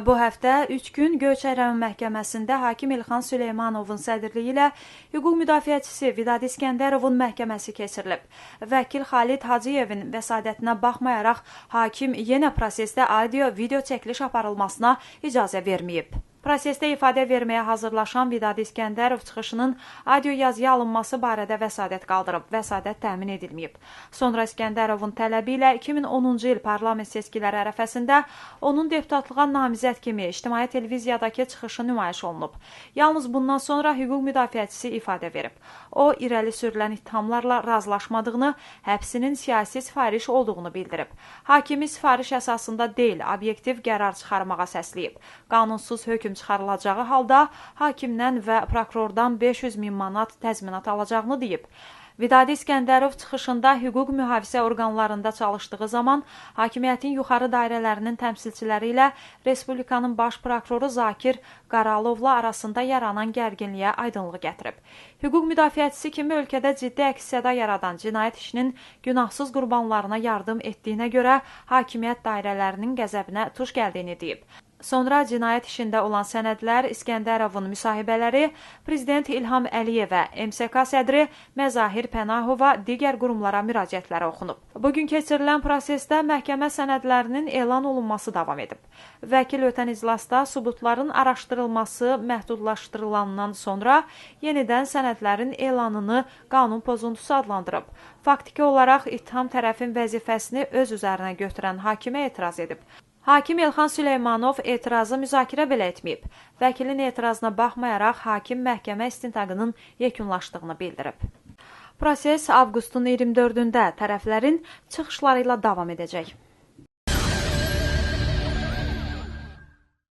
Bu həftə 3 gün Göyçay rayon məhkəməsində hakim İlxan Süleymanovun sədrliyi ilə hüquq müdafiəçisi Vidad İskəndərovun məhkəməsi keçirilib. Vəkil Xalid Hacıyevin vəsadətinə baxmayaraq hakim yenə prosesdə audio-video çəkiliş aparılmasına icazə verməyib. Prosesdə ifadə verməyə hazırlaşan Vidad İskəndərov çıxışının audio yazıya alınması barədə vəsadət qaldırıb, vəsadət təmin edilməyib. Sonra İskəndərovun tələbi ilə 2010-cu il parlament seçkiləri ərəfəsində onun deputatlığa namizəd kimi ictimai televiziyadakı çıxışı nümayiş olunub. Yalnız bundan sonra hüquq müdafiəçisi ifadə verib. O, irəli sürülən ittihamlarla razılaşmadığını, həbsinin siyasi sifariş olduğunu bildirib. Hakimi sifariş əsasında deyil, obyektiv qərar çıxarmağa səsləyib. Qanunsuz hökm çıxarılacağı halda hakimdən və prokurordan 500 min manat təzminat alacağını deyib. Vidad İskəndərov çıxışında hüquq mühafizə orqanlarında çalışdığı zaman hakimiyyətin yuxarı dairələrinin təmsilçiləri ilə Respublikanın baş prokuroru Zakir Qaralovla arasında yaranan gərginliyə aydınlıq gətirib. Hüquq müdafiəçisi kimi ölkədə ciddi əks-səda yaradan cinayət işinin günahsız qurbanlarına yardım etdiyinə görə hakimiyyət dairələrinin qəzəbinə tuş gəldiyini deyib. Sonra cinayət işində olan sənədlər, İskəndərovun müsahibələri, Prezident İlham Əliyevə, MSK sədri Məzahir Pənahova digər qurumlara müraciətləri oxunub. Bugün keçirilən prosesdə məhkəmə sənədlərinin elan olunması davam edib. Vəkil ötən iclasda sübutların araşdırılması məhdudlaşdırılandan sonra yenidən sənədlərin elanını qanun pozuntusu adlandırıb. Faktiki olaraq ittiham tərəfin vəzifəsini öz üzərinə götürən hakimə etiraz edib. Hakim İlxan Süleymanov etirazı müzakirə belə etməyib. Vəkilin etirazına baxmayaraq hakim məhkəmə istintaqının yekunlaşdığını bildirib. Proses avqustun 24-də tərəflərin çıxışları ilə davam edəcək.